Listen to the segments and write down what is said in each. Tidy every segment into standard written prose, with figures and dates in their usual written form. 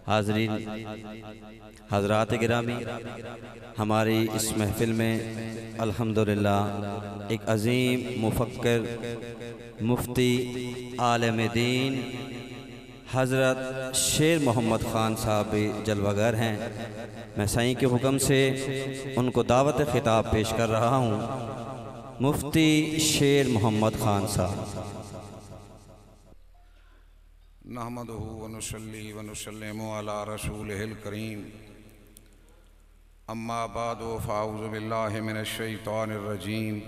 حاضرین حضرات گرامی، ہماری اس محفل میں الحمدللہ ایک عظیم مفکر، مفتی، عالم دین حضرت شیر محمد خان صاحب بھی جلوہ گر ہیں۔ میں سائیں کے حکم سے ان کو دعوت خطاب پیش کر رہا ہوں۔ مفتی شیر محمد خان صاحب۔ نحمدہ ونصلی ونسلم علی رسولہ الکریم، اما بعد فاعوذ باللہ من الشیطان الرجیم،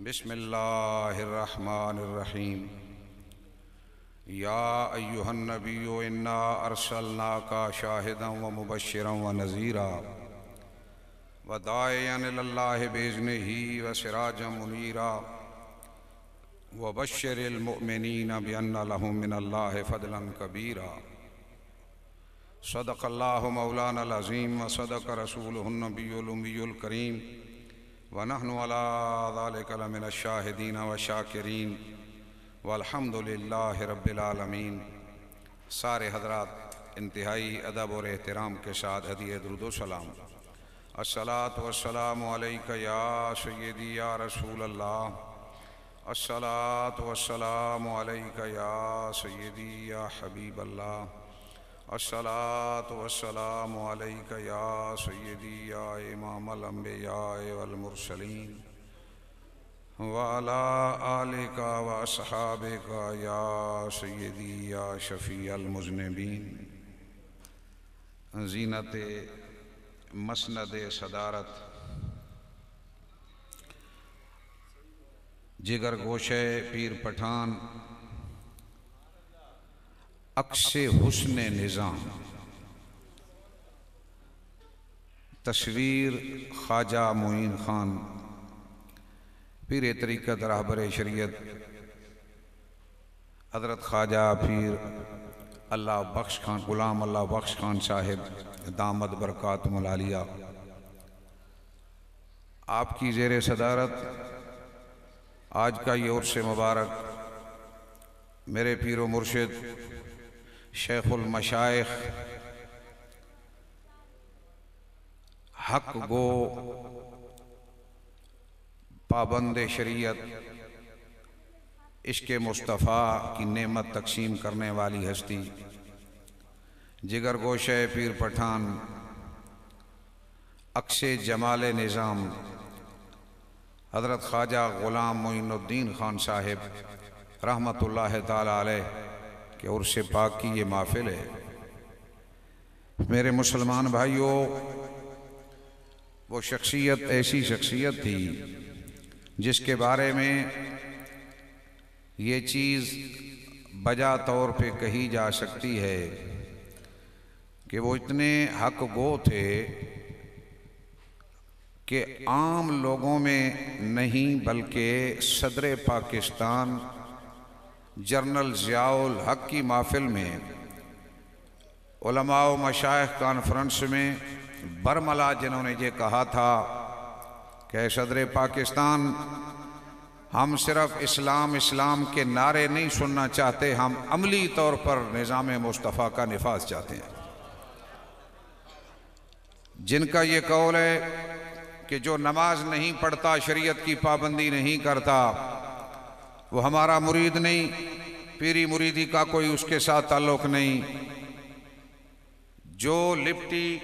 بسم اللہ الرحمن الرحیم۔ یا ایہا النبی انا ارسلناک شاہدا ومبشرا ونذیرا وداعیا الی اللہ باذنہ وسراجا منیرا وبشر المؤمنین بأن لهم من اللہ فضلا کبیرا۔ صدق اللہ مولانا العظیم وصدق رسولہ النبی الامی الکریم ونحن علی ذلک لمن الشاہدین والشاکرین والحمد للہ رب العالمین۔ سارے حضرات انتہائی ادب اور احترام کے ساتھ ہدیہ درود و سلام۔ الصلاۃ والسلام علیک یا سیدی یا رسول اللہ، الصلاۃ والسلام علیک یا سیدی یا حبیب اللہ، الصلاۃ والسلام علیک یا سیدی یا امام الانبیاء والمرسلین وعلی آلک واصحابک یا سیدی یا شفیع المذنبین۔ زینت مسند صدارت، جگر گوشے پیر پٹھان، عکس حسن نظام، تصویر خواجہ معین خان، پیر طریقت رہبر شریعت حضرت خواجہ پیر اللہ بخش خان، غلام اللہ بخش خان صاحب دامت برکاتہم العالیہ، آپ کی زیر صدارت آج کا یہ عرس مبارک میرے پیر و مرشد شیخ المشائخ، حق گو، پابند شریعت، عشق مصطفیٰ کی نعمت تقسیم کرنے والی ہستی، جگر گوشے پیر پٹھان، عکس جمال نظام حضرت خواجہ غلام معین الدین خان صاحب رحمت اللہ تعالی علیہ کہ عرس پاک کی یہ محفل ہے۔ میرے مسلمان بھائیوں، وہ شخصیت ایسی شخصیت تھی جس کے بارے میں یہ چیز بجا طور پہ کہی جا سکتی ہے کہ وہ اتنے حق گو تھے کہ عام لوگوں میں نہیں بلکہ صدر پاکستان جنرل ضیاء الحق کی محفل میں، علماء و مشائخ کانفرنس میں برملا جنہوں نے یہ کہا تھا کہ صدر پاکستان، ہم صرف اسلام اسلام کے نعرے نہیں سننا چاہتے، ہم عملی طور پر نظام مصطفیٰ کا نفاذ چاہتے ہیں۔ جن کا یہ قول ہے کہ جو نماز نہیں پڑھتا، شریعت کی پابندی نہیں کرتا، وہ ہمارا مرید نہیں، پیری مریدی کا کوئی اس کے ساتھ تعلق نہیں، جو لپٹی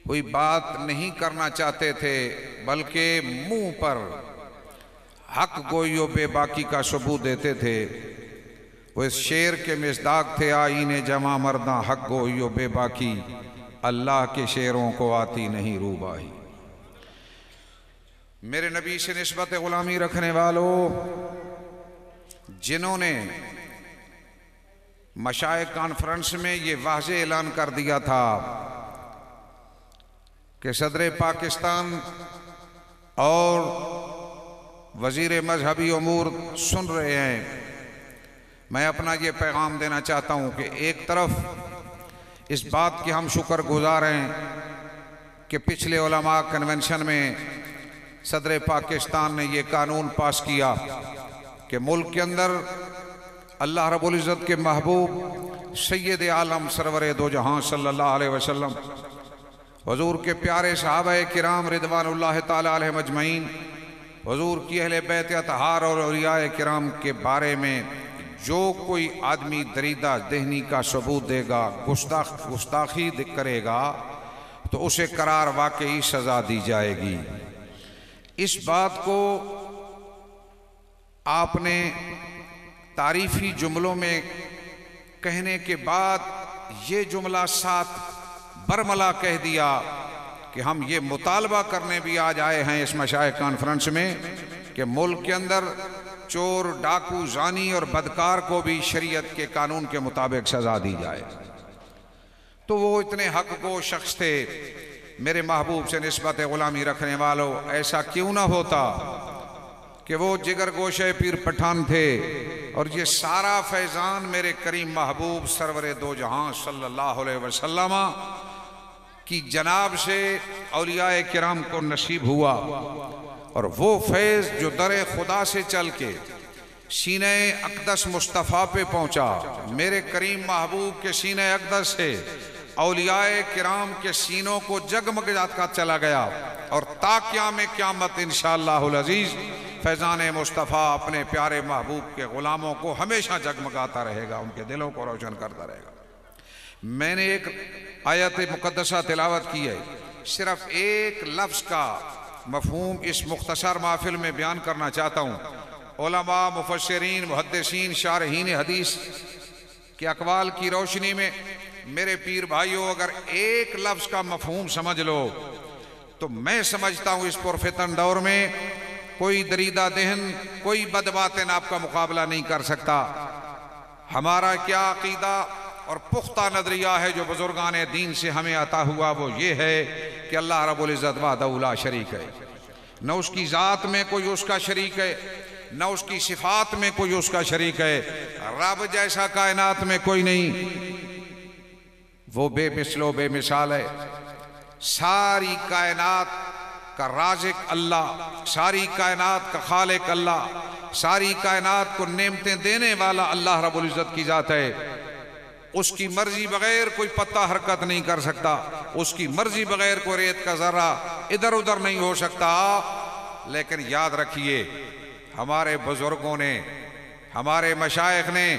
کوئی بات نہیں کرنا چاہتے تھے بلکہ منہ پر حق گوئی و بے باکی کا ثبوت دیتے تھے، وہ اس شعر کے مصداق تھے، آئین جمع مرداں حق گوئی و بے باکی، اللہ کے شعروں کو آتی نہیں روبائی۔ میرے نبی سے نسبت غلامی رکھنے والوں، جنہوں نے مشائخ کانفرنس میں یہ واضح اعلان کر دیا تھا کہ صدر پاکستان اور وزیر مذہبی امور سن رہے ہیں، میں اپنا یہ پیغام دینا چاہتا ہوں کہ ایک طرف اس بات کی ہم شکر گزار ہیں کہ پچھلے علماء کنونشن میں صدر پاکستان نے یہ قانون پاس کیا کہ ملک کے اندر اللہ رب العزت کے محبوب سید عالم سرور دو جہاں صلی اللہ علیہ وسلم، حضور کے پیارے صحابہ کرام رضوان اللہ تعالی علیہم اجمعین، حضور کی اہل بیت اطہار اور اولیاء کرام کے بارے میں جو کوئی آدمی دریدہ ذہنی کا ثبوت دے گا، گستاخی کرے گا، تو اسے قرار واقعی سزا دی جائے گی۔ اس بات کو آپ نے تعریفی جملوں میں کہنے کے بعد یہ جملہ ساتھ برملا کہہ دیا کہ ہم یہ مطالبہ کرنے بھی آج آئے ہیں اس مشائخ کانفرنس میں کہ ملک کے اندر چور، ڈاکو، زانی اور بدکار کو بھی شریعت کے قانون کے مطابق سزا دی جائے۔ تو وہ اتنے حق کو شخص تھے، میرے محبوب سے نسبت غلامی رکھنے والوں، ایسا کیوں نہ ہوتا کہ وہ جگر گوشے پیر پٹھان تھے، اور یہ سارا فیضان میرے کریم محبوب سرور دو جہاں صلی اللہ علیہ وسلم کی جناب سے اولیاء کرام کو نصیب ہوا، اور وہ فیض جو در خدا سے چل کے سینہ اقدس مصطفیٰ پہ پہنچا، میرے کریم محبوب کے سینہ اقدس سے اولیاء کرام کے سینوں کو جگمگاتا کا چلا گیا، اور تا قیام قیامت انشاءاللہ العزیز فیضان مصطفیٰ اپنے پیارے محبوب کے غلاموں کو ہمیشہ جگمگاتا رہے گا، ان کے دلوں کو روشن کرتا رہے گا۔ میں نے ایک آیت مقدسہ تلاوت کی ہے، صرف ایک لفظ کا مفہوم اس مختصر محفل میں بیان کرنا چاہتا ہوں۔ علماء، مفسرین، محدثین، شارحین حدیث کے اقوال کی روشنی میں میرے پیر بھائیوں، اگر ایک لفظ کا مفہوم سمجھ لو تو میں سمجھتا ہوں اس پرفتن دور میں کوئی دریدہ ذہن، کوئی بدباطن آپ کا مقابلہ نہیں کر سکتا۔ ہمارا کیا عقیدہ اور پختہ نظریہ ہے جو بزرگان دین سے ہمیں عطا ہوا، وہ یہ ہے کہ اللہ رب العزت وحدہ لا شریک ہے، نہ اس کی ذات میں کوئی اس کا شریک ہے، نہ اس کی صفات میں کوئی اس کا شریک ہے۔ رب جیسا کائنات میں کوئی نہیں، وہ بے مثل و بے مثال ہے۔ ساری کائنات کا رازق اللہ، ساری کائنات کا خالق اللہ، ساری کائنات کو نعمتیں دینے والا اللہ رب العزت کی ذات ہے۔ اس کی مرضی بغیر کوئی پتا حرکت نہیں کر سکتا، اس کی مرضی بغیر کوئی ریت کا ذرہ ادھر ادھر نہیں ہو سکتا۔ لیکن یاد رکھیے، ہمارے بزرگوں نے، ہمارے مشائخ نے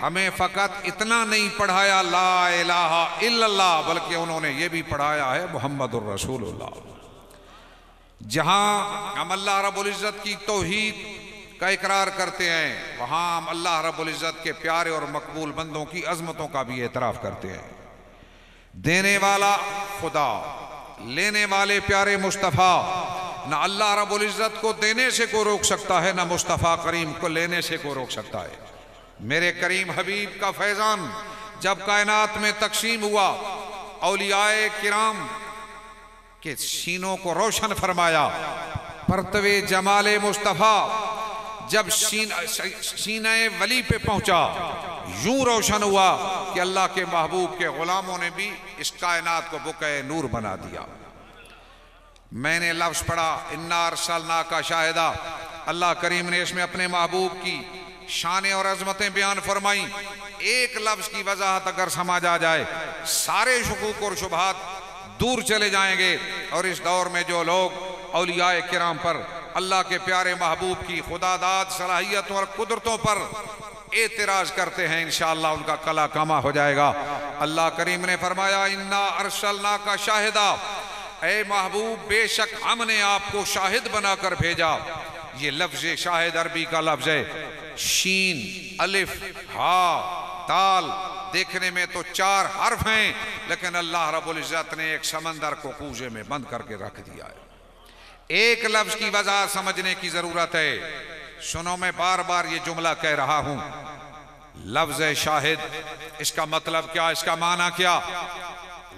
ہمیں فقط اتنا نہیں پڑھایا لا الہ الا اللہ، بلکہ انہوں نے یہ بھی پڑھایا ہے محمد الرسول اللہ۔ جہاں ہم اللہ رب العزت کی توحید کا اقرار کرتے ہیں، وہاں ہم اللہ رب العزت کے پیارے اور مقبول بندوں کی عظمتوں کا بھی اعتراف کرتے ہیں۔ دینے والا خدا، لینے والے پیارے مصطفیٰ، نہ اللہ رب العزت کو دینے سے کو روک سکتا ہے، نہ مصطفیٰ کریم کو لینے سے کو روک سکتا ہے۔ میرے کریم حبیب کا فیضان جب کائنات میں تقسیم ہوا، اولیاء کرام کے سینوں کو روشن فرمایا، پرتو جمال مصطفیٰ جب سینہ ولی پہ پہنچا، یوں روشن ہوا کہ اللہ کے محبوب کے غلاموں نے بھی اس کائنات کو بقعہ نور بنا دیا۔ میں نے لفظ پڑھا انا ارسلناک شاہدا، اللہ کریم نے اس میں اپنے محبوب کی شانیں اور عظمتیں بیان فرمائیں۔ ایک لفظ کی وضاحت اگر سمجھ آ جائے، سارے شکوک اور شبہات دور چلے جائیں گے، اور اس دور میں جو لوگ اولیاء کرام پر، اللہ کے پیارے محبوب کی خدا داد صلاحیتوں اور قدرتوں پر اعتراض کرتے ہیں، انشاءاللہ ان کا کلا کما ہو جائے گا۔ اللہ کریم نے فرمایا انا ارسلناک شاہدا، اے محبوب بے شک ہم نے آپ کو شاہد بنا کر بھیجا۔ یہ لفظ شاہد عربی کا لفظ ہے، شین، الف، ہا، تال، دیکھنے میں تو 4 حرف ہیں، لیکن اللہ رب العزت نے ایک سمندر کو کوزے میں بند کر کے رکھ دیا ہے۔ ایک لفظ کی وضاحت سمجھنے کی ضرورت ہے۔ سنو، میں بار بار یہ جملہ کہہ رہا ہوں، لفظ شاہد، اس کا مطلب کیا، اس کا معنی کیا؟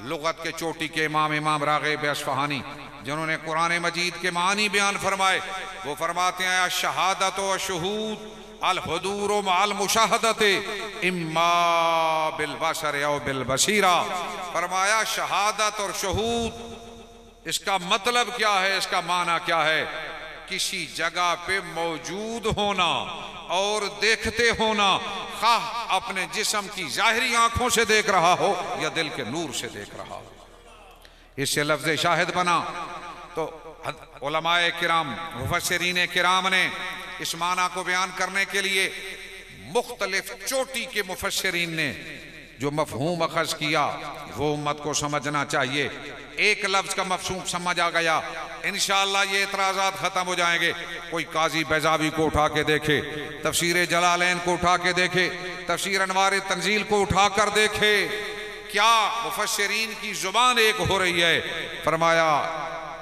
لغت کے چوٹی کے امام راغب اصفہانی، جنہوں نے قرآن مجید کے معنی بیان فرمائے، وہ فرماتے ہیں الشہادت و شہود الحضور مع المشاہدت اما بالبصر او بالبصیرہ۔ فرمایا شہادت اور شہود، اس کا مطلب کیا ہے، اس کا معنی کیا ہے؟ کسی جگہ پہ موجود ہونا اور دیکھتے ہونا، خواہ اپنے جسم کی ظاہری آنکھوں سے دیکھ رہا ہو یا دل کے نور سے دیکھ رہا ہو۔ اس سے لفظ شاہد بنا۔ تو علماء کرام مفسرین کرام نے اس معنی کو بیان کرنے کے لیے مختلف چوٹی کے مفسرین نے جو مفہوم اخذ کیا وہ امت کو سمجھنا چاہیے۔ ایک لفظ کا مفہوم سمجھ آ گیا، انشاءاللہ یہ اعتراضات ختم ہو جائیں گے۔ کوئی قاضی بیضاوی کو اٹھا کے دیکھے، تفسیر جلالین کو اٹھا کے دیکھے، تفسیر انوار تنزیل کو اٹھا کر دیکھے، کیا مفسرین کی زبان ایک ہو رہی ہے۔ فرمایا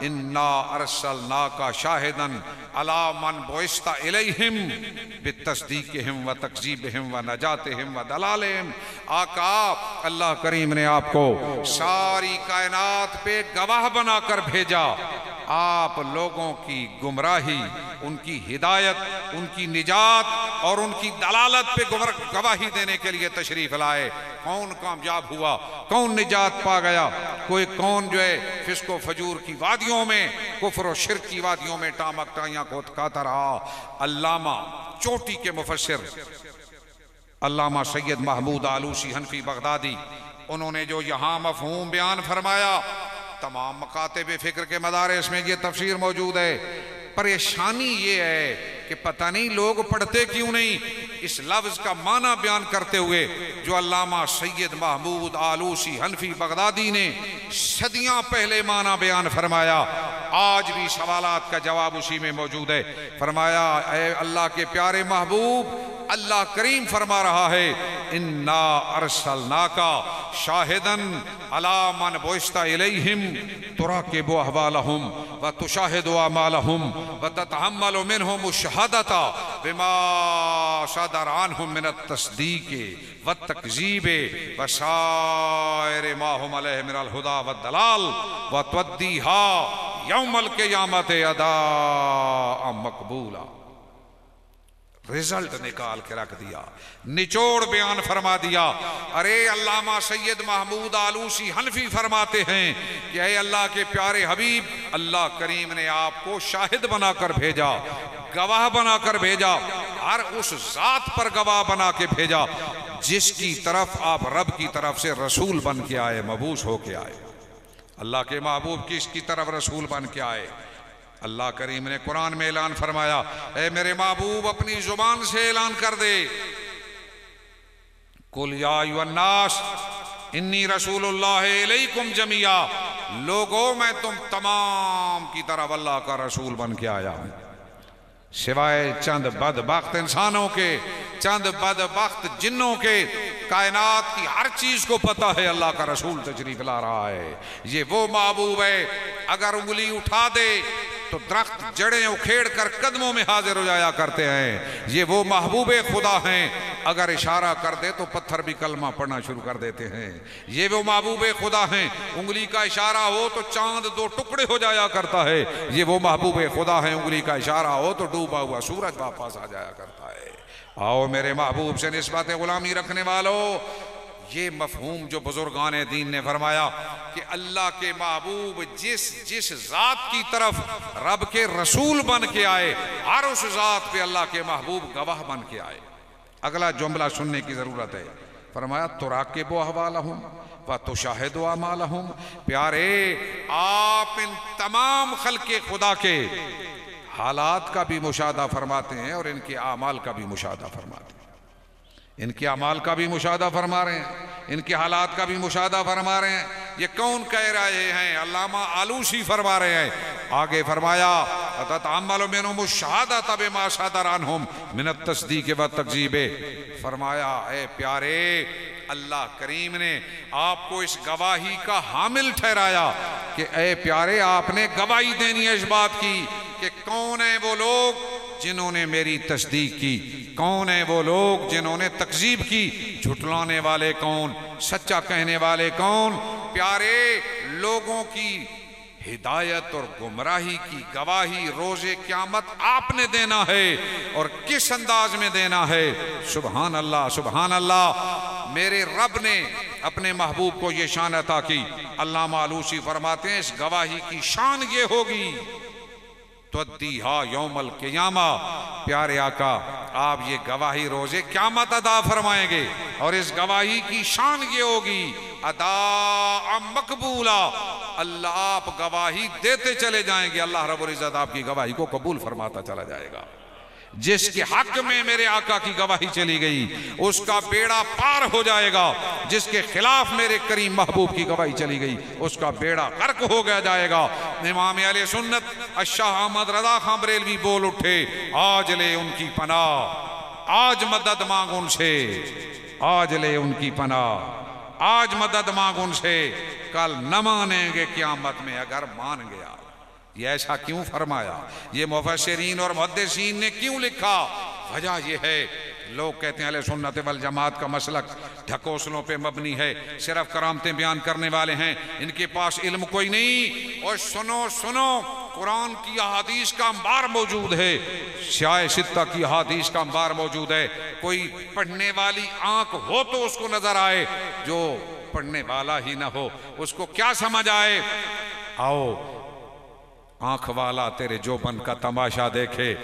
اِنَّا أَرْسَلْنَاكَ شَاهِدًا عَلَى مَنْ بُعِثْتَ إِلَيْهِمْ بِالتَّصْدِيقِهِمْ وَتَكْذِيبِهِمْ وَنَجَاتِهِمْ وَدَلَالِهِمْ۔ آقا اللہ کریم نے آپ کو ساری کائنات پہ گواہ بنا کر بھیجا، آپ لوگوں کی گمراہی، ان کی ہدایت، ان کی نجات اور ان کی دلالت پہ گواہی دینے کے لیے تشریف لائے۔ کون کامیاب ہوا، کون نجات پا گیا، کوئی کون جو ہے فسق و فجور کی وادیوں میں، کفر و شرک کی وادیوں میں ٹامک ٹائیاں کو کھاتا رہا۔ علامہ چوٹی کے مفسر علامہ سید محمود آلوسی حنفی بغدادی، انہوں نے جو یہاں مفہوم بیان فرمایا، تمام مکاتب فکر کے مدارس میں یہ تفسیر موجود ہے۔ پریشانی یہ ہے کہ پتہ نہیں لوگ پڑھتے کیوں نہیں اس لفظ کا معنی بیان کرتے ہوئے جو علامہ سید محمود آلوسی حنفی بغدادی نے صدیاں پہلے معنی بیان فرمایا۔ آج بھی سوالات کا جواب اسی میں موجود ہے۔ فرمایا اے اللہ کے پیارے محبوب، اللہ کریم فرما رہا ہے اِنَّا أَرْسَلْنَاكَ شَاهِدًا عَلَى مَنْ بُعِثْتَ إِلَيْهِمْ تُرَاقِبُ أَحْوَالَهُمْ وَتُشَاهِدُ أَعْمَالَهُمْ وَتَتَحَمَّلُ مِنْهُمُ الشَّهَادَةَ بِمَا صَدَرَ عَنْهُمْ مِنَ التَّصْدِيقِ وَالتَّكْذِيبِ وَسَائِرِ مَا هُمْ عَلَيْهِ مِنَ الْهُدَى وَالضَّلَالِ وَتُؤَدِّيهَا يَوْمَ الْقِيَامَةِ أَدَاءً مَقْبُولًا۔ رزلٹ نکال کے رکھ دیا، نچوڑ بیان فرما دیا۔ ارے علامہ سید محمود آلوسی حنفی فرماتے ہیں کہ اے اللہ کے پیارے حبیب، اللہ کریم نے آپ کو شاہد بنا کر بھیجا، گواہ بنا کر بھیجا، ہر اس ذات پر گواہ بنا کے بھیجا جس کی طرف آپ رب کی طرف سے رسول بن کے آئے، مبعوث ہو کے آئے۔ اللہ کے محبوب کس کی طرف رسول بن کے آئے؟ اللہ کریم نے قرآن میں اعلان فرمایا، اے میرے محبوب اپنی زبان سے اعلان کر دے، قُلْ يَا أَيُّهَا النَّاسُ إِنِّي رَسُولُ اللَّهِ إِلَيْكُمْ جَمِيعًا۔ لوگوں میں تم تمام کی طرف اللہ کا رسول بن کے آیا ہوں، سوائے چند بدبخت انسانوں کے، چند بدبخت جنوں کے، کائنات کی ہر چیز کو پتہ ہے اللہ کا رسول تشریف لا رہا ہے۔ یہ وہ محبوب ہے اگر انگلی اٹھا دے تو درخت جڑیں اکھیڑ کر قدموں میں حاضر ہو جایا کرتے ہیں۔ یہ وہ محبوب خدا ہیں اگر اشارہ کر دے تو پتھر بھی کلمہ پڑھنا شروع کر دیتے ہیں۔ یہ وہ محبوب خدا ہیں، انگلی کا اشارہ ہو تو چاند دو ٹکڑے ہو جایا کرتا ہے۔ یہ وہ محبوب خدا ہیں، انگلی کا اشارہ ہو تو ڈوبا ہوا سورج واپس آ جایا کرتا ہے۔ آؤ میرے محبوب سے نسبت غلامی رکھنے والوں، یہ مفہوم جو بزرگان دین نے فرمایا کہ اللہ کے محبوب جس ذات کی طرف رب کے رسول بن کے آئے، ہر اس ذات پہ اللہ کے محبوب گواہ بن کے آئے۔ اگلا جملہ سننے کی ضرورت ہے۔ فرمایا تراقب احوالہم وتشاہد اعمالہم۔ پیارے آپ ان تمام خلق خدا کے حالات کا بھی مشاہدہ فرماتے ہیں اور ان کے اعمال کا بھی مشاہدہ فرماتے ہیں۔ ان کے اعمال کا بھی مشاہدہ فرما رہے ہیں، ان کے حالات کا بھی مشاہدہ فرما رہے ہیں۔ یہ کون کہہ رہے ہیں؟ علامہ آلوسی فرما رہے ہیں۔ آگے فرمایا تتعمل منہم الشہادۃ بما صدر عنہم من التصدیق والتکذیب۔ فرمایا اے پیارے، اللہ کریم نے آپ کو اس گواہی کا حامل ٹھہرایا کہ اے پیارے آپ نے گواہی دینی ہے اس بات کی کہ کون ہیں وہ لوگ جنہوں نے میری تصدیق کی، کون ہیں وہ لوگ جنہوں نے تکذیب کی، جھٹلانے والے کون، سچا کہنے والے کون۔ پیارے لوگوں کی ہدایت اور گمراہی کی گواہی روز قیامت آپ نے دینا ہے، اور کس انداز میں دینا ہے؟ سبحان اللہ سبحان اللہ۔ میرے رب نے اپنے محبوب کو یہ شان عطا کی۔ علامہ آلوسی فرماتے ہیں اس گواہی کی شان یہ ہوگی تودیہا یوم القیامہ، پیارے آقا آپ یہ گواہی روزے قیامت ادا فرمائیں گے، اور اس گواہی کی شان یہ ہوگی ادا مقبولہ، اللہ آپ گواہی دیتے چلے جائیں گے، اللہ رب العزت آپ کی گواہی کو قبول فرماتا چلا جائے گا۔ جس کے حق میں میرے آقا کی گواہی چلی گئی اس کا بیڑا پار ہو جائے گا، جس کے خلاف میرے کریم محبوب کی گواہی چلی گئی اس کا بیڑا غرق ہو گیا جائے گا۔ امام اہل سنت الشاہ احمد رضا خان بریلوی بول اٹھے، آج لے ان کی پناہ، آج مدد مانگ ان سے، آج لے ان کی پناہ، آج مدد مانگ ان سے، کل نہ مانیں گے قیامت میں اگر مان گیا۔ یہ ایسا کیوں فرمایا؟ یہ مفسرین اور محدثین نے کیوں لکھا؟ وجہ یہ ہے، لوگ کہتے ہیں اہل سنت والجماعت کا مسلک ڈھکوسلوں پہ مبنی ہے، صرف کرامتیں بیان کرنے والے ہیں، ان کے پاس علم کوئی نہیں۔ اور سنو قرآن کی احادیث کا انبار موجود ہے، شیعہ ستہ کی احادیث کا انبار موجود ہے، کوئی پڑھنے والی آنکھ ہو تو اس کو نظر آئے، جو پڑھنے والا ہی نہ ہو اس کو کیا سمجھ آئے؟ آؤ آنکھ والا تیرے جوبن کا تماشا دیکھے،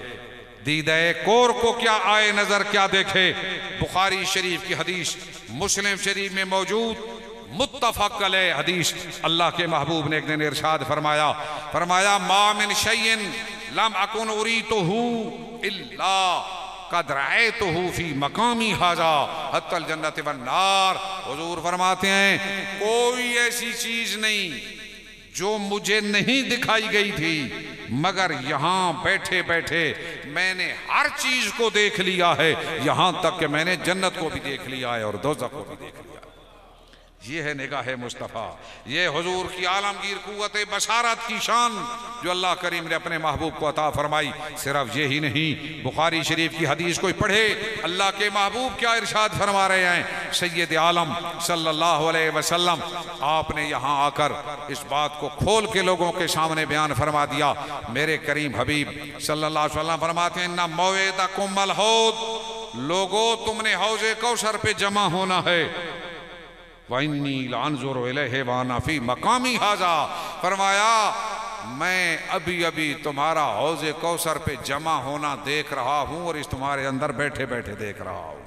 دیدہ کور کو کیا آئے نظر کیا دیکھے۔ بخاری شریف کی حدیث، مسلم شریف میں موجود متفق علیہ حدیث، اللہ کے محبوب نے ایک دن ارشاد فرمایا ما من شیء لم اکن اریتہ الا قد رأیتہ فی مقامی ھذا حتی الجنۃ والنار۔ حضور فرماتے ہیں کوئی ایسی چیز نہیں جو مجھے نہیں دکھائی گئی تھی، مگر یہاں بیٹھے بیٹھے میں نے ہر چیز کو دیکھ لیا ہے، یہاں تک کہ میں نے جنت کو بھی دیکھ لیا ہے اور دوزخ کو بھی دیکھ لیا ہے۔ یہ ہے نگاہ مصطفیٰ، یہ حضور کی عالمگیر قوت بشارت کی شان جو اللہ کریم نے اپنے محبوب کو عطا فرمائی۔ صرف یہی نہیں، بخاری شریف کی حدیث کوئی پڑھے، اللہ کے محبوب کیا ارشاد فرما رہے ہیں؟ سید عالم صلی اللہ علیہ وسلم آپ نے یہاں آ کر اس بات کو کھول کے لوگوں کے سامنے بیان فرما دیا۔ میرے کریم حبیب صلی اللہ علیہ وسلم فرماتے ہیں اِنَّ مَوْعِدَكُمُ الْحَوْض، لوگوں تم نے حوض کوثر پہ جمع ہونا ہے۔ وَإِنِّي لَأَنظُرُ إِلَيْهِ وَأَنَا فِي مَقَامِي هَذَا، فرمایا میں ابھی تمہارا حوض کوثر پہ جمع ہونا دیکھ رہا ہوں اور اس تمہارے اندر بیٹھے بیٹھے دیکھ رہا ہوں،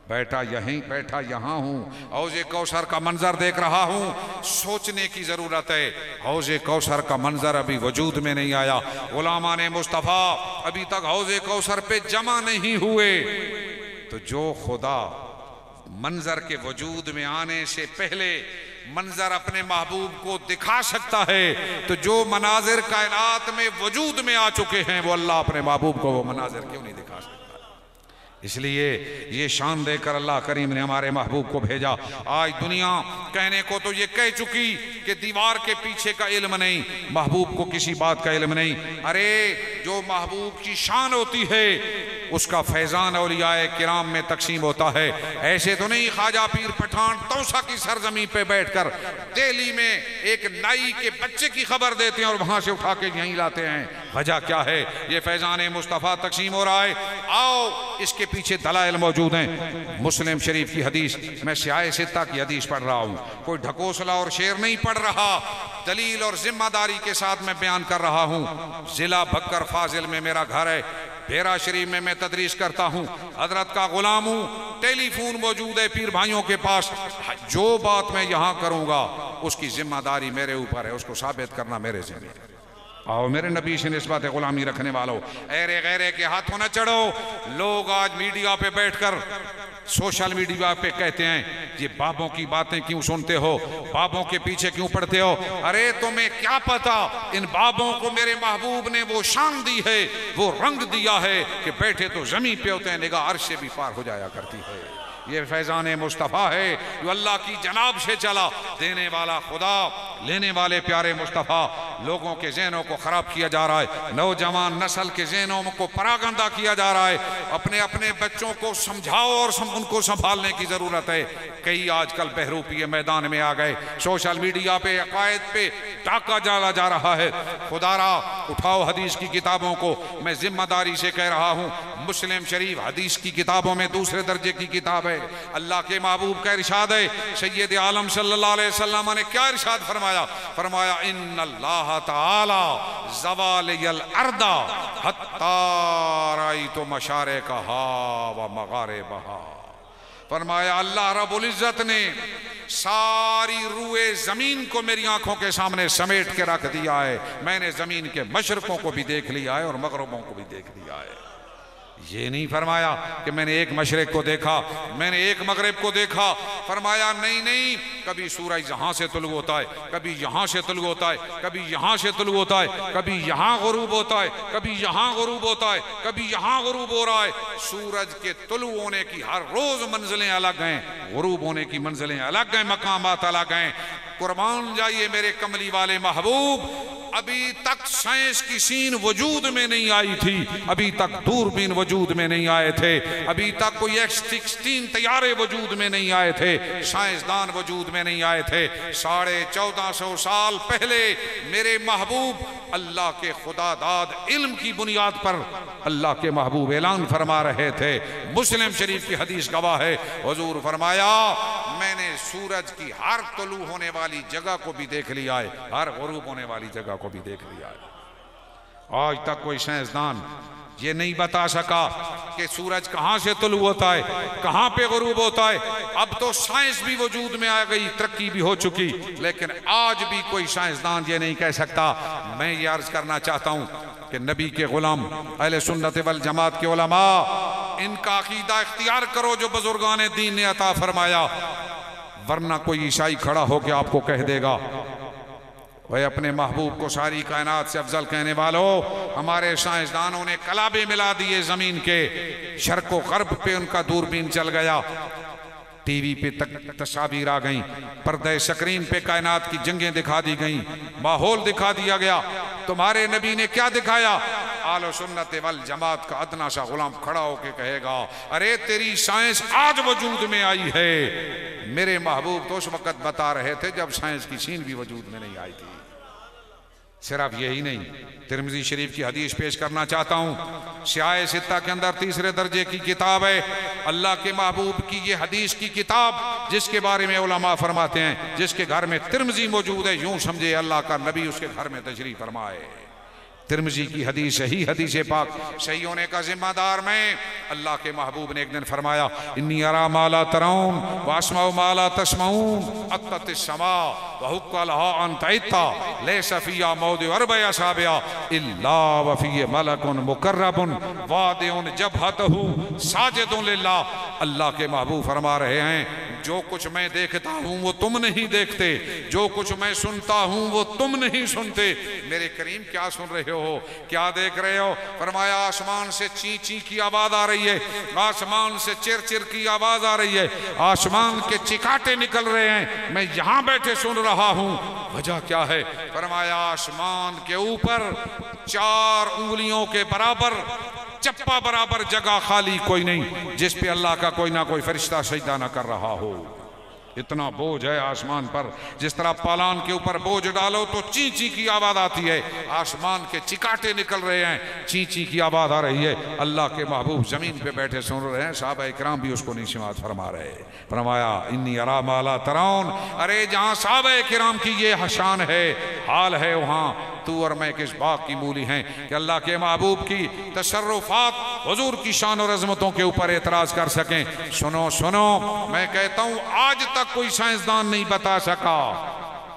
بیٹھا یہاں ہوں، حوض کوثر کا منظر دیکھ رہا ہوں۔ سوچنے کی ضرورت ہے، حوض کوثر کا منظر ابھی وجود میں نہیں آیا، غلامان مصطفیٰ ابھی تک حوض کوثر پہ جمع نہیں ہوئے، تو جو خدا منظر کے وجود میں آنے سے پہلے منظر اپنے محبوب کو دکھا سکتا ہے، تو جو مناظر کائنات میں وجود میں آ چکے ہیں وہ اللہ اپنے محبوب کو وہ مناظر کیوں نہیں دکھا سکتا؟ اس لیے یہ شان دے کر اللہ کریم نے ہمارے محبوب کو بھیجا۔ آج دنیا کہنے کو تو یہ کہہ چکی کہ دیوار کے پیچھے کا علم نہیں، محبوب کو کسی بات کا علم نہیں۔ ارے جو محبوب کی شان ہوتی ہے اس کا فیضان اولیاء کرام میں تقسیم ہوتا ہے۔ ایسے تو نہیں خواجہ پیر پٹھان توسا کی سرزمین پہ بیٹھ کر دہلی میں ایک نائی کے بچے کی خبر دیتے ہیں اور وہاں سے اٹھا کے یہیں لاتے ہیں۔ وجہ کیا ہے؟ یہ فیضان مصطفیٰ تقسیم ہو رہا ہے۔ آؤ اس کے پیچھے دلائل موجود ہیں۔ مسلم شریف کی حدیث، میں سیاہ ستہ کی حدیث پڑھ رہا ہوں، کوئی ڈھکوسلا اور شعر نہیں پڑھ رہا، دلیل اور ذمہ داری کے ساتھ میں بیان کر رہا ہوں۔ ضلع بھکر فاضل میں میرا گھر ہے، بیرا شریف میں تدریس کرتا ہوں، حضرت کا غلام ہوں، ٹیلی فون موجود ہے پیر بھائیوں کے پاس۔ جو بات میں یہاں کروں گا اس کی ذمہ داری میرے اوپر ہے، اس کو ثابت کرنا میرے ذمہ ہے۔ آؤ میرے نبی سے نسبت غلامی رکھنے والوں، ایرے غیرے کے ہاتھوں نہ چڑھو۔ لوگ آج میڈیا پہ بیٹھ کر سوشل میڈیا پہ کہتے ہیں یہ بابوں کی باتیں کیوں سنتے ہو، بابوں کے پیچھے کیوں پڑتے ہو؟ ارے تمہیں کیا پتا ان بابوں کو میرے محبوب نے وہ شان دی ہے، وہ رنگ دیا ہے کہ بیٹھے تو زمین پہ ہوتے ہیں، نگاہ عرش سے بھی پار ہو جایا کرتی ہے۔ یہ فیضان مصطفیٰ ہے جو اللہ کی جناب سے چلا، دینے والا خدا، لینے والے پیارے مصطفیٰ۔ لوگوں کے ذہنوں کو خراب کیا جا رہا ہے، نوجوان نسل کے ذہنوں کو پراگندہ کیا جا رہا ہے۔ اپنے بچوں کو سمجھاؤ اور ان کو سنبھالنے کی ضرورت ہے۔ کئی آج کل بہروپیے میدان میں آ گئے، سوشل میڈیا پہ عقائد پہ ڈاکہ ڈالا جا رہا ہے۔ خدا را اٹھاؤ حدیث کی کتابوں کو، میں ذمہ داری سے کہہ رہا ہوں، مسلم شریف حدیث کی کتابوں میں دوسرے درجے کی کتاب ہے. اللہ کے محبوب کا ارشاد ہے, سید عالم صلی اللہ علیہ وسلم نے کیا ارشاد فرمایا؟ فرمایا ان اللہ تعالی زوالی الارض حتی رأیت مشارقہا و مغاربہا. فرمایا اللہ رب العزت نے ساری روئے زمین کو میری آنکھوں کے سامنے سمیٹ کے رکھ دیا ہے. میں نے زمین کے مشرقوں کو بھی دیکھ لیا ہے اور مغربوں کو بھی دیکھ لیا ہے. یہ نہیں فرمایا کہ میں نے ایک مشرق کو دیکھا, میں نے ایک مغرب کو دیکھا. فرمایا نہیں, کبھی سورج یہاں سے طلوع ہوتا ہے, کبھی یہاں سے طلوع ہوتا ہے, کبھی یہاں سے طلوع ہوتا ہے, کبھی یہاں غروب ہوتا ہے, کبھی یہاں غروب ہوتا ہے, کبھی یہاں غروب ہو رہا ہے. سورج کے طلوع ہونے کی ہر روز منزلیں الگ ہیں, غروب ہونے کی منزلیں الگ ہیں, مقامات الگ ہیں. قربان جائیے میرے کملی والے محبوب, ابھی تک سائنس کی سین وجود میں نہیں آئی تھی, ابھی تک دوربین وجود میں نہیں آئے تھے, ابھی تک کوئی F-16 طیارے وجود میں نہیں آئے تھے, سائنسدان وجود میں نہیں آئے تھے. 1450 سال پہلے میرے محبوب اللہ کے خدا داد علم کی بنیاد پر اللہ کے محبوب اعلان فرما رہے تھے. مسلم شریف کی حدیث گواہ ہے, حضور فرمایا میں نے سورج کی ہر طلوع ہونے والی جگہ کو بھی دیکھ لیا ہے, ہر غروب ہونے والی جگہ کو بھی دیکھ لیا ہے. آج تک کوئی سائنسدان یہ نہیں بتا سکا کہ سورج کہاں سے طلوع ہوتا ہے, کہاں پہ غروب ہوتا ہے. اب تو سائنس بھی وجود میں آ گئی, ترقی بھی ہو چکی, لیکن آج بھی کوئی سائنسدان یہ نہیں کہہ سکتا. میں یہ عرض کرنا چاہتا ہوں کہ نبی کے غلام اہل سنت والجماعت کے علماء, ان کا عقیدہ اختیار کرو جو بزرگان دین نے عطا فرمایا, ورنہ کوئی عیسائی کھڑا ہو کے آپ کو کہہ دے گا وہ اپنے محبوب کو ساری کائنات سے افضل کہنے والوں, ہمارے سائنسدانوں نے کلابے ملا دیے زمین کے, شرق و غرب پہ ان کا دوربین چل گیا, ٹی وی پہ تصاویر آ گئیں, پردہ سکرین پہ کائنات کی جنگیں دکھا دی گئیں, ماحول دکھا دیا گیا. تمہارے نبی نے کیا دکھایا؟ اہل سنت والجماعت کا ادنا سا غلام کھڑا ہو کے کہے گا ارے تیری سائنس آج وجود میں آئی ہے. میرے محبوب تو اس وقت بتا رہے تھے جب سائنس کی سین بھی وجود میں نہیں آئی تھی. صرف یہی نہیں, ترمذی شریف کی حدیث پیش کرنا چاہتا ہوں, سیاہ ستہ کے اندر تیسرے درجے کی کتاب ہے. اللہ کے محبوب کی یہ حدیث کی کتاب جس کے بارے میں علماء فرماتے ہیں جس کے گھر میں ترمذی موجود ہے, یوں سمجھے اللہ کا نبی اس کے گھر میں تشریف فرمائے. ترمذی کی حدیث صحیح حدیث پاک, صحیح ہونے کا ذمہ دار میں. اللہ کے محبوب نے ایک دن فرمایا انی ارا ما لا ترون واسمع ما لا تسمعون اتت السماء وحق لها ان تعطا ليس فيها موضع اربع اصابع الا وفي ملك مقرب واضع جبهته ساجد لله. اللہ کے محبوب فرما رہے ہیں جو کچھ میں دیکھتا ہوں وہ تم نہیں دیکھتے, جو کچھ میں سنتا ہوں وہ تم نہیں سنتے. میرے کریم کیا سن رہے ہو, کیا دیکھ رہے ہو؟ فرمایا آسمان سے چی چی کی آواز آ رہی ہے, آسمان سے چر چر کی آواز آ رہی ہے, آسمان کے چکاٹے نکل رہے ہیں, میں یہاں بیٹھے سن رہا ہوں. وجہ کیا ہے؟ فرمایا آسمان کے اوپر 4 انگلیوں کے برابر, چپا برابر جگہ خالی کوئی نہیں جس پہ اللہ کا کوئی نہ کوئی فرشتہ سجدہ نہ کر رہا ہو. اتنا بوجھ ہے آسمان پر, جس طرح پالان کے اوپر بوجھ ڈالو تو چی چی کی آواز آتی ہے, آسمان کے چکاٹے نکل رہے ہیں, چی چی کی آواز آ رہی ہے. اللہ کے محبوب زمین پہ بیٹھے سن رہے ہیں, صحابہ اکرام بھی اس کو نہیں سماعت فرما رہے. فرمایا انی ارا ما لا ترون, ارے جہاں صحابہ اکرام کی یہ شان ہے, حال ہے, وہاں تو اور میں کس باغ کی مولی ہیں کہ اللہ کے محبوب کی تصرفات حضور کی شان اور عظمتوں کے اوپر اعتراض کر سکیں. سنو سنو, میں کہتا ہوں آج تک کوئی سائنسدان نہیں بتا سکا,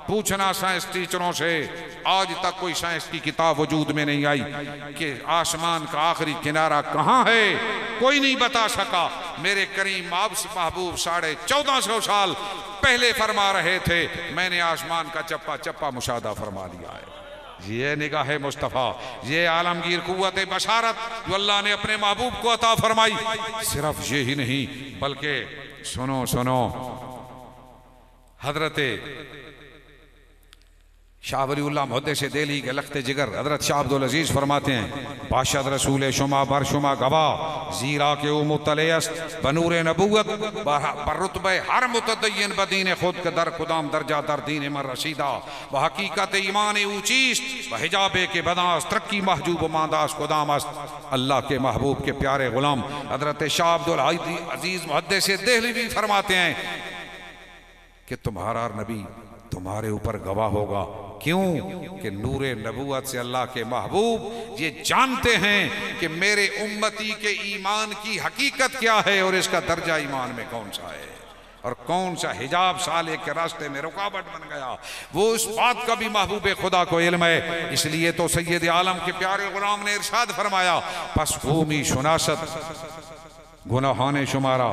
پوچھنا سائنس ٹیچروں سے, آج تک کوئی سائنس کی کتاب وجود میں نہیں آئی کہ آسمان کا آخری کنارہ کہاں ہے, کوئی نہیں بتا سکا. میرے کریم آپ سے محبوب 1450 سال پہلے فرما رہے تھے میں نے آسمان کا چپا چپا مشاہدہ فرما لیا ہے. یہ نگاہ مصطفیٰ, یہ عالمگیر قوت بشارت جو اللہ نے اپنے محبوب کو عطا فرمائی. صرف یہی نہیں بلکہ سنو سنو, حضرت شاہ ولی اللہ محدث دہلی کے لخت جگر حضرت شاہ عبدالعزیز فرماتے ہیں باشد رسول شما بر شما گواہ زیرا کہ او مطلع است بنور نبوت بر رتبہ ہر متدین بدین خود کے در کدام درجہ در دین من رسیدہ و حقیقت ایمان اوچیست و حجاب کے بداس ترقی محجوب مانداس کدام است اللہ کے محبوب کے پیارے غلام حضرت شاہ عبدالعزیز محدث دہلی بھی فرماتے ہیں کہ تمہارا نبی تمہارے اوپر گواہ ہوگا کیوں کہ نور نبوت سے اللہ کے محبوب یہ جانتے ہیں کہ میرے امتی کے ایمان کی حقیقت کیا ہے اور اس کا درجہ ایمان میں کون سا ہے اور کون سا حجاب سالک کے راستے میں رکاوٹ بن گیا وہ اس بات کا بھی محبوب خدا کو علم ہے اس لیے تو سید عالم کے پیارے غلام نے ارشاد فرمایا پس قومی شناست گناہان شمارا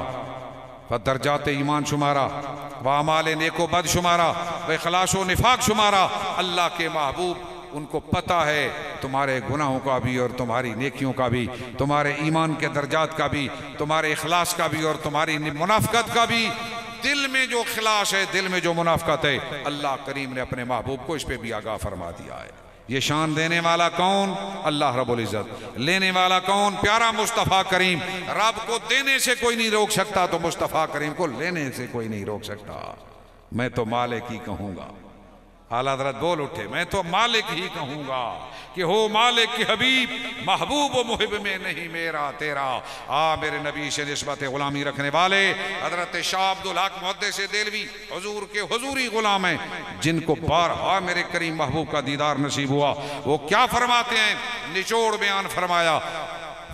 و درجات ایمان شمارا و اعمال نیک و بد شمارا و اخلاص و نفاق شمارا اللہ کے محبوب ان کو پتہ ہے تمہارے گناہوں کا بھی اور تمہاری نیکیوں کا بھی تمہارے ایمان کے درجات کا بھی تمہارے اخلاص کا بھی اور تمہاری منافقت کا بھی دل میں جو اخلاص ہے دل میں جو منافقت ہے اللہ کریم نے اپنے محبوب کو اس پہ بھی آگاہ فرما دیا ہے یہ شان دینے والا کون اللہ رب العزت لینے والا کون پیارا مصطفیٰ کریم رب کو دینے سے کوئی نہیں روک سکتا تو مصطفیٰ کریم کو لینے سے کوئی نہیں روک سکتا میں تو مالک ہی کہوں گا اعلیٰ حضرت بول اٹھے میں تو مالک ہی کہوں گا کہ ہو مالک کی حبیب محبوب و محب میں نہیں میرا تیرا میرے نبی سے نسبت غلامی رکھنے والے حضرت شاہ عبدالحق محدث دہلوی حضور کے حضوری غلام ہیں جن کو بارہا میرے کریم محبوب کا دیدار نصیب ہوا وہ کیا فرماتے ہیں نچوڑ بیان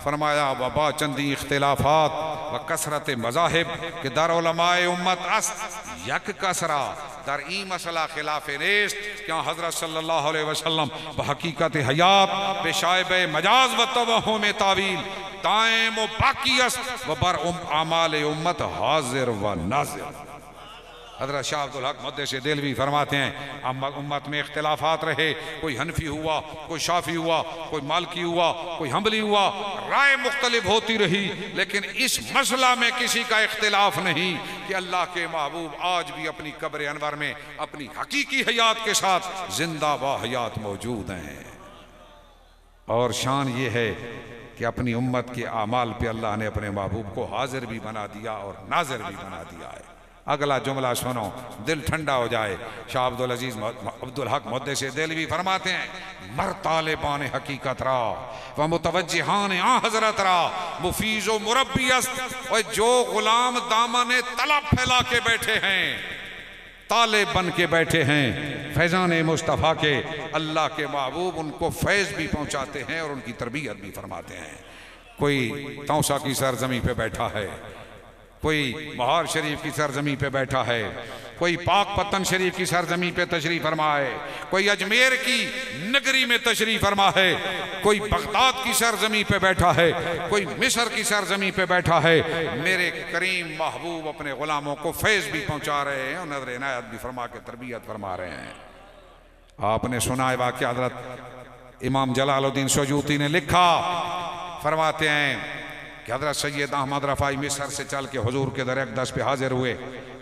فرمایا وبا چندی اختلافات و کثرت مذاہب کہ در علماء امت است یک کسرا در این مسئلہ خلاف نیست کیا حضرت صلی اللہ علیہ وسلم بحقیقت حیات بے شائب مجاز و توہم تعویل دائم و باقی است و بر اعمال امت حاضر و ناظر حضرت شاہ عبدالحق محدث دہلوی فرماتے ہیں امت میں اختلافات رہے کوئی حنفی ہوا کوئی شافعی ہوا کوئی مالکی ہوا کوئی حنبلی ہوا رائے مختلف ہوتی رہی لیکن اس مسئلہ میں کسی کا اختلاف نہیں کہ اللہ کے محبوب آج بھی اپنی قبر انور میں اپنی حقیقی حیات کے ساتھ زندہ و حیات موجود ہیں اور شان یہ ہے کہ اپنی امت کے اعمال پہ اللہ نے اپنے محبوب کو حاضر بھی بنا دیا اور ناظر بھی بنا دیا ہے اگلا جملہ سنو دل ٹھنڈا ہو جائے شاہ عبدالعزیز عبدالحق محدث دہلوی فرماتے ہیں مر طالبان حقیقت را و متوجہان حضرت را مفیز و مربی است اور جو غلام دامن طلب پھیلا کے بیٹھے ہیں طالب بن کے بیٹھے ہیں فیضان مصطفیٰ کے اللہ کے محبوب ان کو فیض بھی پہنچاتے ہیں اور ان کی تربیت بھی فرماتے ہیں کوئی توسا کی سرزمین پہ بیٹھا ہے کوئی مہار شریف کی سرزمین پہ بیٹھا ہے کوئی پاک پتن شریف کی سرزمین پہ تشریف فرما ہے کوئی اجمیر کی نگری میں تشریف فرما ہے کوئی بغداد کی سرزمین پہ بیٹھا ہے کوئی مصر کی سرزمین پہ بیٹھا ہے میرے کریم محبوب اپنے غلاموں کو فیض بھی پہنچا رہے ہیں اور نظر عنایت بھی فرما کے تربیت فرما رہے ہیں آپ نے سنا ہے واقعہ حضرت امام جلال الدین سیوطی نے لکھا فرماتے ہیں کہ حضرت سید احمد رفاعی مصر سے چل کے حضور کے در اقدس پہ حاضر ہوئے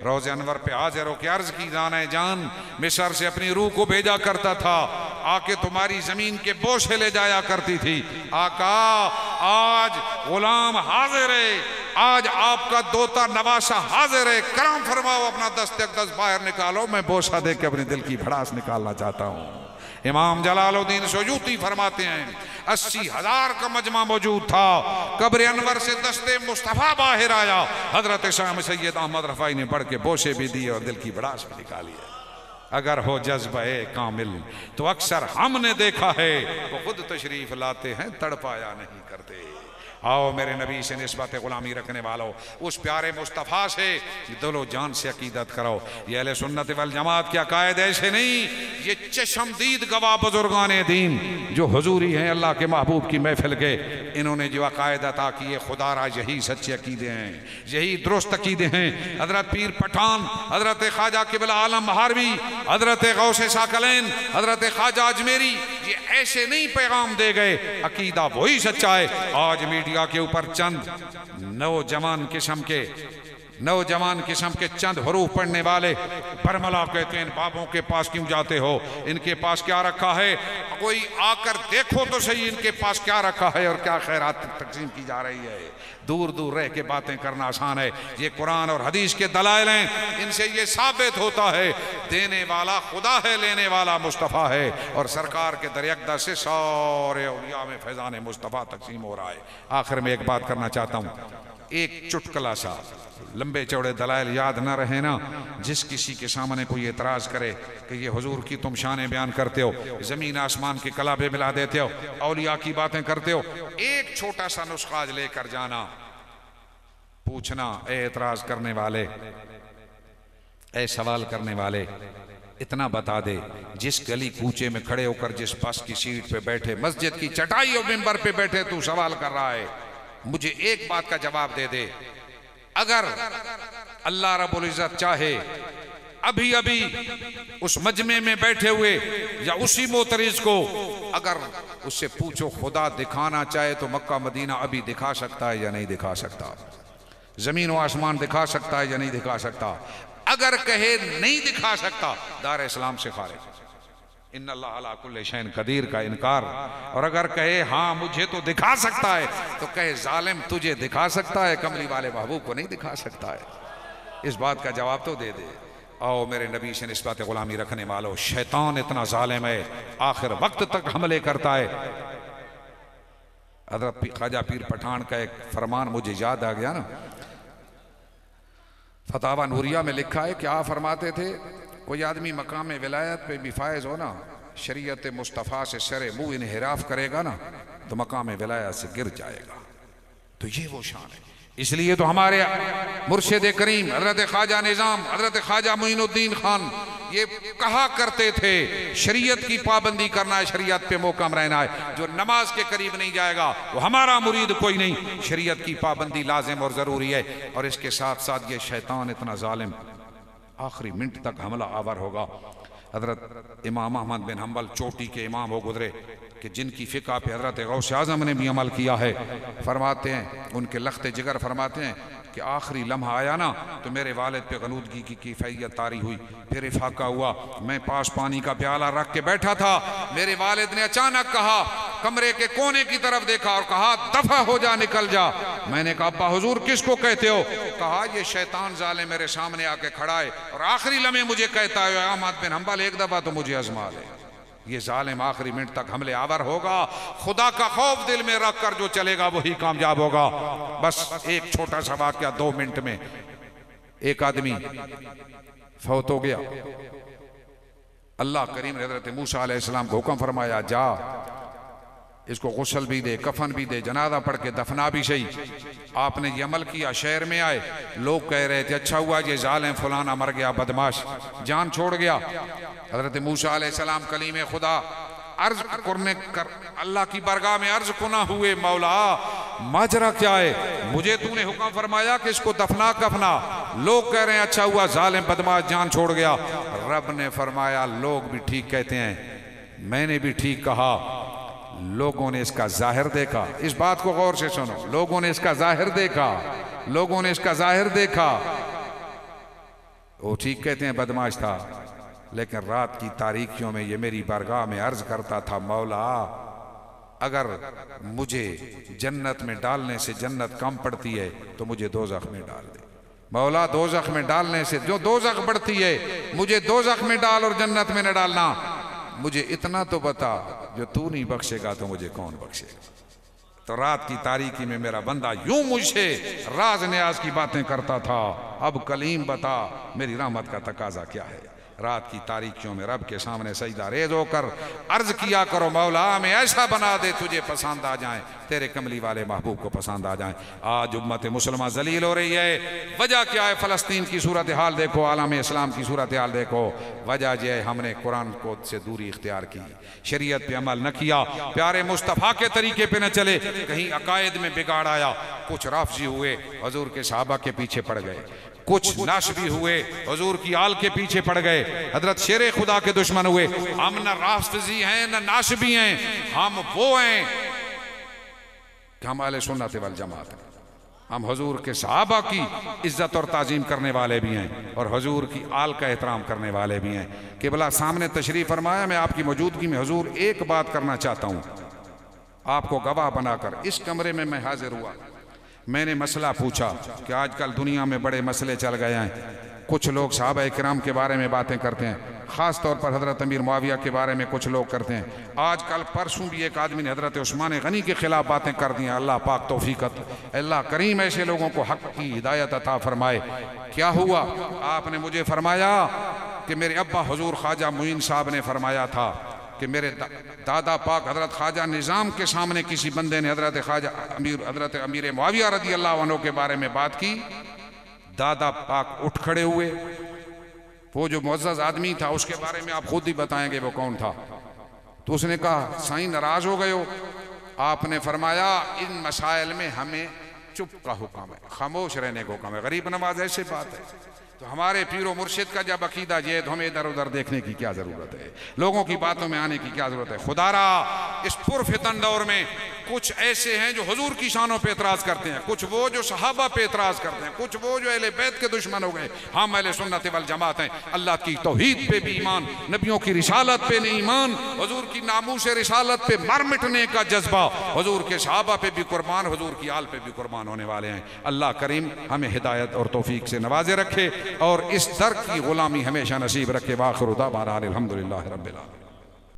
روضہ انور پہ حاضر ہو کے عرض کی جان مصر سے اپنی روح کو بھیجا کرتا تھا آکے تمہاری زمین کے بوشے لے جایا کرتی تھی آقا آج غلام حاضر ہے آج آپ کا دوتا نواسہ حاضر ہے کرم فرماؤ اپنا دست اقدس باہر نکالو میں بوسہ دے کے اپنی دل کی بھڑاس نکالنا چاہتا ہوں امام جلال الدین سیوطی فرماتے ہیں 80,000 کا مجمع موجود تھا قبر انور سے دست مصطفیٰ باہر آیا حضرت شام سید احمد رفاعی نے بڑھ کے بوسے بھی دیے اور دل کی بڑاس بھی نکالی ہے اگر ہو جذبہ کامل تو اکثر ہم نے دیکھا ہے وہ خود تشریف لاتے ہیں تڑپایا نہیں کرتے آؤ میرے نبی سے نسبت غلامی رکھنے والوں اس پیارے مصطفیٰ سے دل و جان سے عقیدت کرو یہ اہل سنت والجماعت کے عقائد ایسے نہیں یہ چشمدید گواہ بزرگان دین جو حضوری ہیں اللہ کے محبوب کی محفل کے انہوں نے جو عقائد عطا کیے خدا را یہی سچے عقیدے ہیں یہی درست عقیدے ہیں حضرت پیر پٹھان حضرت خواجہ قبلہ عالم مہاروی حضرت غوث ثاقلین حضرت خواجہ اجمیری یہ ایسے نہیں پیغام دے گئے عقیدہ وہی سچا ہے آج میڈیا کے اوپر چند نوجوان قسم کے نوجوان قسم کے چند حروف پڑھنے والے برملا کہتے ہیں ان بابوں کے پاس کیوں جاتے ہو، ان کے پاس کیا رکھا ہے، کوئی آ کر دیکھو تو صحیح ان کے پاس کیا رکھا ہے اور کیا خیرات تقسیم کی جا رہی ہے۔ دور دور رہ کے باتیں کرنا آسان ہے، یہ قرآن اور حدیث کے دلائل ہیں، ان سے یہ ثابت ہوتا ہے دینے والا خدا ہے، لینے والا مصطفیٰ ہے، اور سرکار کے در اقدس سے سارے اولیاء میں فیضان مصطفیٰ تقسیم ہو رہا ہے۔ آخر میں ایک بات کرنا چاہتا ہوں، ایک چٹکلا سا، لمبے چوڑے دلائل یاد نہ رہے نا، جس کسی کے سامنے کوئی اعتراض کرے کہ یہ حضور کی تم شانیں بیان کرتے ہو، زمین آسمان کی کلابے ملا دیتے ہو، اولیاء کی باتیں کرتے ہو، ایک چھوٹا سا نسخہ آج لے کر جانا، پوچھنا اے اعتراض کرنے والے، اے سوال کرنے والے، اتنا بتا دے، جس گلی کوچے میں کھڑے ہو کر جس بس کی سیٹ پہ بیٹھے، مسجد کی چٹائی اور منبر پہ بیٹھے تو سوال کر رہا ہے، مجھے ایک بات کا جواب دے دے، اگر اللہ رب العزت چاہے ابھی ابھی اس مجمع میں بیٹھے ہوئے یا اسی معترض کو اگر اس سے پوچھو خدا دکھانا چاہے تو مکہ مدینہ ابھی دکھا سکتا ہے یا نہیں دکھا سکتا، زمین و آسمان دکھا سکتا ہے یا نہیں دکھا سکتا، اگر کہے نہیں دکھا سکتا دار اسلام سے خارج، ان اللہ علی کل شیء قدیر کا انکار، اور اگر کہے ہاں مجھے تو دکھا سکتا ہے تو کہے ظالم تجھے دکھا سکتا ہے، کملی والے محبوب کو نہیں دکھا سکتا ہے، اس بات کا جواب تو دے دے۔ آؤ میرے نبی سے نسبت غلامی رکھنے والوں، شیطان اتنا ظالم ہے آخر وقت تک حملے کرتا ہے۔ حضرت خواجہ پیر پٹھان کا ایک فرمان مجھے یاد آ گیا نا، فتاوی نوریہ میں لکھا ہے کہ آپ فرماتے تھے کوئی آدمی مقام ولایت پہ بھی فائز ہو نا، شریعت مصطفیٰ سے سر منہ انحراف کرے گا نا تو مقام ولایت سے گر جائے گا، تو یہ وہ شان ہے۔ اس لیے تو ہمارے مرشد کریم حضرت خواجہ نظام حضرت خواجہ معین الدین خان یہ کہا کرتے تھے شریعت کی پابندی کرنا ہے، شریعت پہ محکم رہنا ہے، جو نماز کے قریب نہیں جائے گا وہ ہمارا مرید کوئی نہیں، شریعت کی پابندی لازم اور ضروری ہے۔ اور اس کے ساتھ ساتھ یہ شیطان اتنا ظالم آخری منٹ تک حملہ آور ہوگا۔ حضرت امام احمد بن حنبل چوٹی کے امام ہو گزرے کہ جن کی فقہ پہ حضرت غوث اعظم نے بھی عمل کیا ہے، فرماتے ہیں ان کے لخت جگر فرماتے ہیں کہ آخری لمحہ آیا نا تو میرے والد پہ غنودگی کی کیفیت طاری ہوئی، پھر افاقہ ہوا، میں پاس پانی کا پیالہ رکھ کے بیٹھا تھا، میرے والد نے اچانک کہا، کمرے کے کونے کی طرف دیکھا اور کہا دفع ہو جا، نکل جا۔ میں نے کہا ابا حضور کس کو کہتے ہو؟ کہا یہ شیطان ظالم میرے سامنے آ کے کھڑا ہے اور آخری لمحے مجھے کہتا ہے احمد بن حنبل ایک دفعہ تو مجھے آزما لے۔ یہ ظالم آخری منٹ تک حملے آور ہوگا، خدا کا خوف دل میں رکھ کر جو چلے گا وہی کامیاب ہوگا۔ بس ایک چھوٹا سا واقعہ 2 منٹ میں، ایک آدمی فوت ہو گیا، اللہ کریم نے حضرت موسیٰ علیہ السلام کو حکم فرمایا جا اس کو غسل بھی دے، کفن بھی دے، جنازہ پڑھ کے دفنا بھی صحیح۔ آپ نے یہ عمل کیا، شہر میں آئے، لوگ کہہ رہے تھے اچھا ہوا یہ ظالم فلانا مر گیا، بدماش جان چھوڑ گیا۔ حضرت موسیٰ علیہ السلام کلیم خدا عرض کرنے کر اللہ کی بارگاہ میں عرض کنا ہوئے، مولا ماجرا کیا ہے؟ مجھے تو نے حکم فرمایا کہ اس کو دفنا کفنا، لوگ کہہ رہے ہیں اچھا ہوا ظالم بدماش جان چھوڑ گیا۔ رب نے فرمایا لوگ بھی ٹھیک کہتے ہیں، میں نے بھی ٹھیک کہا، لوگوں نے اس کا ظاہر دیکھا۔ اس بات کو غور سے سنو، لوگوں نے اس کا ظاہر دیکھا، لوگوں نے اس کا ظاہر دیکھا، وہ ٹھیک کہتے ہیں بدماش تھا، لیکن رات کی تاریکیوں میں یہ میری بارگاہ میں عرض کرتا تھا مولا اگر مجھے جنت میں ڈالنے سے جنت کم پڑتی ہے تو مجھے دوزخ میں ڈال دے، مولا دوزخ میں ڈالنے سے جو دوزخ بڑھتی ہے مجھے دوزخ میں ڈال اور جنت میں نہ ڈالنا، مجھے اتنا تو بتا جو تو نہیں بخشے گا تو مجھے کون بخشے گا۔ تو رات کی تاریکی میں میرا بندہ یوں مجھ سے راز نیاز کی باتیں کرتا تھا، اب کلیم بتا میری رحمت کا تقاضا کیا ہے۔ رات کی تاریکیوں میں رب کے سامنے سجدہ ریز ہو کر عرض کیا کرو مولا ہمیں ایسا بنا دے تجھے پسند آ جائیں، تیرے کملی والے محبوب کو پسند آ جائیں۔ آج امت مسلمہ ذلیل ہو رہی ہے، وجہ کیا ہے؟ فلسطین کی صورتحال دیکھو، عالم اسلام کی صورتحال دیکھو، وجہ یہ ہے ہم نے قرآن کو سے دوری اختیار کی، شریعت پہ عمل نہ کیا، پیارے مصطفیٰ کے طریقے پہ نہ چلے، کہیں عقائد میں بگاڑ آیا، کچھ رافضی ہوئے حضور کے صحابہ کے پیچھے پڑ گئے، کچھ ناشبی ہوئے حضور کی آل کے پیچھے پڑ گئے، حضرت شیر خدا کے دشمن ہوئے۔ ہم نہ رافضی ہیں نہ ناشبی ہیں، ہم وہ ہیں کہ ہم اہل سنت والجماعت ہیں، ہم حضور کے صحابہ کی عزت اور تعظیم کرنے والے بھی ہیں اور حضور کی آل کا احترام کرنے والے بھی ہیں۔ قبلہ سامنے تشریف فرمایا، میں آپ کی موجودگی میں حضور ایک بات کرنا چاہتا ہوں، آپ کو گواہ بنا کر۔ اس کمرے میں میں حاضر ہوا، میں نے مسئلہ پوچھا کہ آج کل دنیا میں بڑے مسئلے چل گئے ہیں، کچھ لوگ صحابہ کرام کے بارے میں باتیں کرتے ہیں، خاص طور پر حضرت امیر معاویہ کے بارے میں کچھ لوگ کرتے ہیں۔ آج کل پرسوں بھی ایک آدمی نے حضرت عثمان غنی کے خلاف باتیں کر دی ہیں۔ اللہ پاک توفیقت، اللہ کریم ایسے لوگوں کو حق کی ہدایت عطا فرمائے۔ کیا ہوا؟ آپ نے مجھے فرمایا کہ میرے ابا حضور خواجہ معین صاحب نے فرمایا تھا کہ میرے دادا پاک حضرت خواجہ نظام کے سامنے کسی بندے نے حضرت امیر معاویہ رضی اللہ عنہ کے بارے میں بات کی، دادا پاک اٹھ کھڑے ہوئے۔ وہ جو معزز آدمی تھا اس کے بارے میں آپ خود ہی بتائیں گے وہ کون تھا۔ تو اس نے کہا سائیں ناراض ہو گئے ہو؟ آپ نے فرمایا ان مسائل میں ہمیں چپ کا حکم ہے، خاموش رہنے کا حکم ہے۔ غریب نواز ایسے بات ہے۔ تو ہمارے پیر و مرشد کا جب عقیدہ یہ ہے تو ہمیں ادھر ادھر دیکھنے کی کیا ضرورت ہے، لوگوں کی باتوں میں آنے کی کیا ضرورت ہے؟ خدا را اس پرفتن دور میں کچھ ایسے ہیں جو حضور کی شانوں پہ اعتراض کرتے ہیں، کچھ وہ جو صحابہ پہ اعتراض کرتے ہیں، کچھ وہ جو اہل بیت کے دشمن ہو گئے۔ ہم اہل سنت والجماعت ہیں، اللہ کی توحید پہ بھی ایمان، نبیوں کی رسالت پہ نہیں ایمان، حضور کی ناموس رسالت پہ مر مٹنے کا جذبہ، حضور کے صحابہ پہ بھی قربان، حضور کی آل پہ بھی قربان ہونے والے ہیں۔ اللہ کریم ہمیں ہدایت اور توفیق سے نوازے رکھے اور اس در کی غلامی ہمیشہ نصیب رکھے۔ وآخر دعوانا الحمدللہ رب العالمین۔